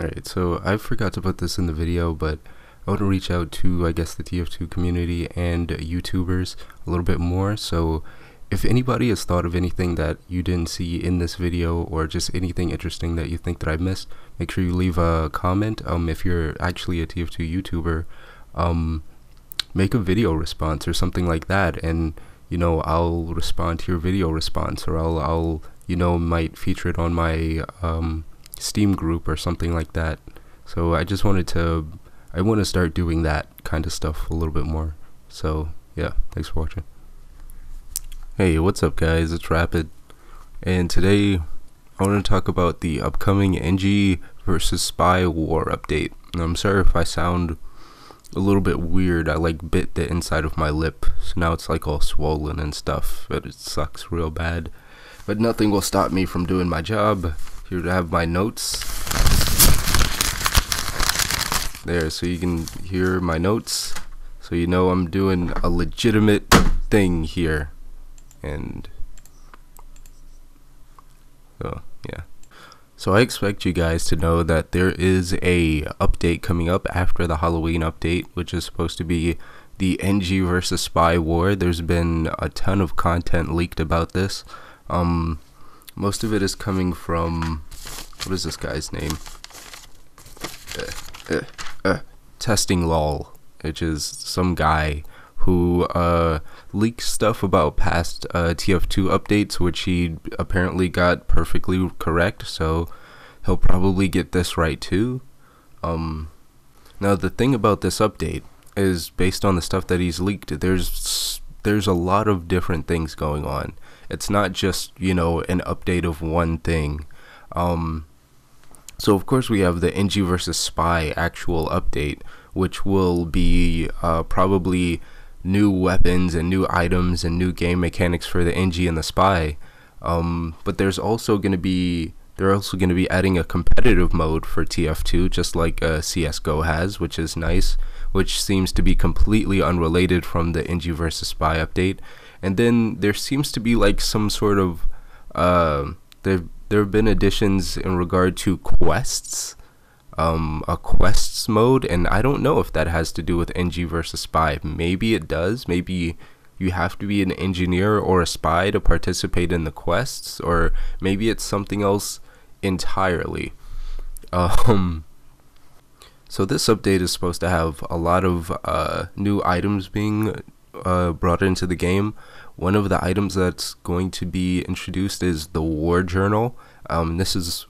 Alright, so I forgot to put this in the video, but I want to reach out to, I guess, the TF2 community and YouTubers a little bit more. So if anybody has thought of anything that you didn't see in this video, or just anything interesting that you think that I missed, make sure you leave a comment. If you're actually a TF2 YouTuber, make a video response or something like that, and you know, I'll respond to your video response, or I'll you know, might feature it on my Steam group or something like that. So I just wanted to, I want to start doing that kind of stuff a little bit more. So yeah, thanks for watching. Hey, what's up guys, it's Rapid, and today I want to talk about the upcoming Engi versus Spy War update. I'm sorry if I sound a little bit weird. I like bit the inside of my lip, so now it's like all swollen and stuff, but it sucks real bad. But nothing will stop me from doing my job. Here to have my notes. There, so you can hear my notes, so you know I'm doing a legitimate thing here. And so yeah, so I expect you guys to know that there is a update coming up after the Halloween update, which is supposed to be the Engi versus Spy War. There's been a ton of content leaked about this. Most of it is coming from, what is this guy's name? Testing Lol, which is some guy who leaked stuff about past TF2 updates, which he apparently got perfectly correct, so he'll probably get this right too. Now the thing about this update is, based on the stuff that he's leaked, there's a lot of different things going on. It's not just, you know, an update of one thing. So of course we have the Engi versus Spy actual update, which will be probably new weapons and new items and new game mechanics for the Engi and the Spy. But they're also going to be adding a competitive mode for TF2, just like CSGO has, which is nice, which seems to be completely unrelated from the Engi versus Spy update. And then there seems to be like some sort of there have been additions in regard to quests, a quests mode, and I don't know if that has to do with Engi versus Spy. Maybe it does. Maybe you have to be an engineer or a spy to participate in the quests, or maybe it's something else entirely. So this update is supposed to have a lot of new items being brought into the game. One of the items that's going to be introduced is the War Journal. This is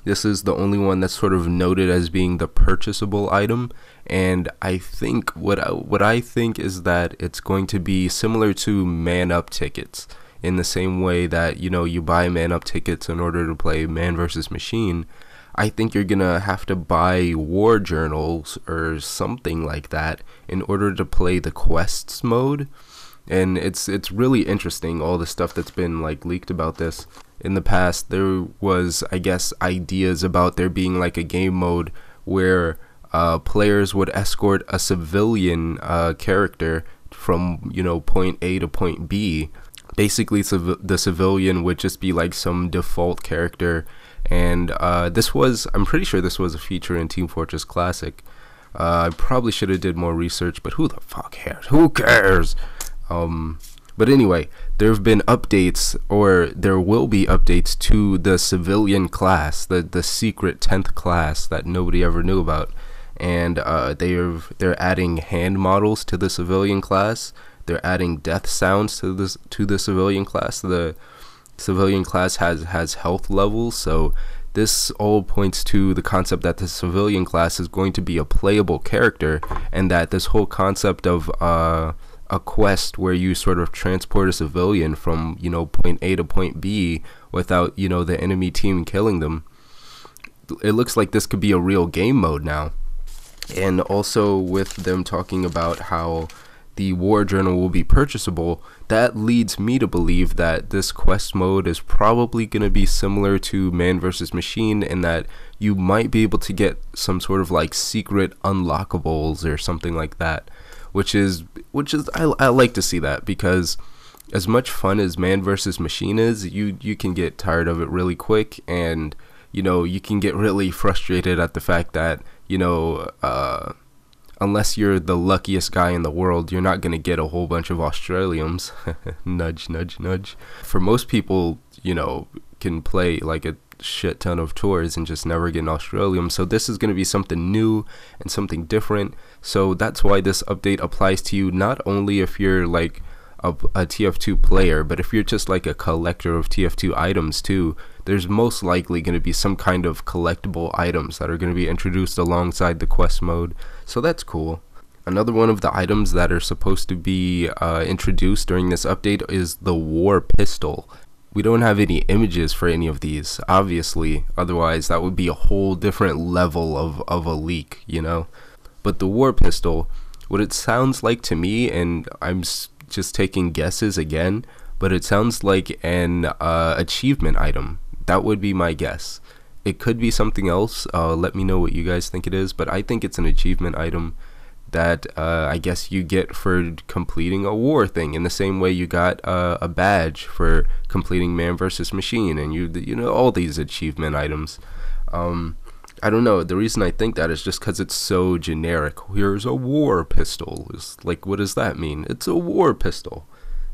the only one that's sort of noted as being the purchasable item, and I think what I think is that it's going to be similar to Man Up tickets, in the same way that, you know, you buy Man Up tickets in order to play Man vs. Machine. I think you're gonna have to buy War Journals or something like that in order to play the quests mode. And it's really interesting, all the stuff that's been like leaked about this. In the past, there was, I guess, ideas about there being like a game mode where players would escort a civilian character from, you know, point A to point B. Basically, the civilian would just be like some default character, and I'm pretty sure this was a feature in Team Fortress Classic. I probably should have did more research, but who the fuck cares? Who cares? But anyway, there have been updates, or there will be updates to the civilian class, the secret 10th class that nobody ever knew about, and they're adding hand models to the civilian class. They're adding death sounds to the civilian class. The civilian class has health levels, so this all points to the concept that the civilian class is going to be a playable character, and that this whole concept of a quest where you sort of transport a civilian from, you know, point A to point B without, you know, the enemy team killing them, it looks like this could be a real game mode now. And also with them talking about how the war journal will be purchasable, that leads me to believe that this quest mode is probably going to be similar to Man vs. Machine, in that you might be able to get some sort of like secret unlockables or something like that, which is I like to see that, because as much fun as Man vs. Machine is, you can get tired of it really quick, and you can get really frustrated at the fact that unless you're the luckiest guy in the world, you're not going to get a whole bunch of Australiums. Nudge, nudge, nudge. For most people, can play like a shit ton of tours and just never get an Australium. So this is going to be something new and something different. So that's why this update applies to you, not only if you're like a TF2 player, but if you're just like a collector of TF2 items too. There's most likely going to be some kind of collectible items that are going to be introduced alongside the quest mode, so that's cool. Another one of the items that are supposed to be introduced during this update is the war pistol. We don't have any images for any of these, obviously, otherwise that would be a whole different level of a leak, But the war pistol, what it sounds like to me, and I'm just taking guesses again, but it sounds like an achievement item. That would be my guess. It could be something else. Let me know what you guys think it is, but I think it's an achievement item that I guess you get for completing a war thing, in the same way you got a badge for completing Man vs. Machine, and all these achievement items. I don't know, the reason I think that is just because it's so generic. Here's a war pistol. It's like, what does that mean? It's a war pistol.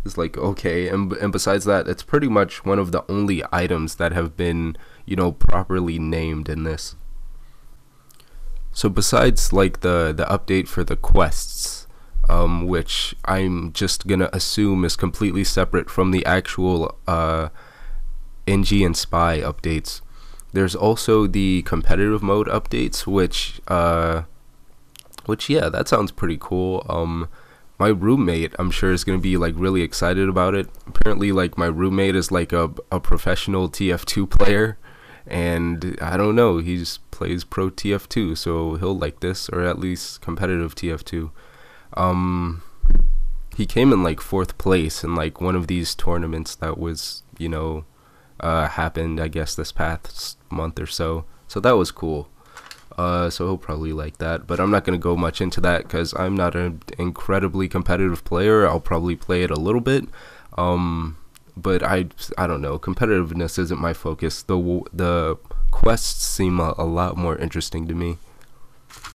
It's like, okay, and besides that, it's pretty much one of the only items that have been, properly named in this. So besides like the update for the quests, which I'm just gonna assume is completely separate from the actual Engi and Spy updates, there's also the competitive mode updates, which yeah, that sounds pretty cool. My roommate, I'm sure, is going to be like really excited about it. Apparently, like, my roommate is like a professional TF2 player, and I don't know, he just plays pro TF2, so he'll like this, or at least competitive TF2. He came in like 4th place in like one of these tournaments that was, happened, I guess, this past month or so. So that was cool. So he'll probably like that, but I'm not going to go much into that because I'm not an incredibly competitive player. I'll probably play it a little bit, but I don't know, competitiveness isn't my focus. The quests seem a lot more interesting to me.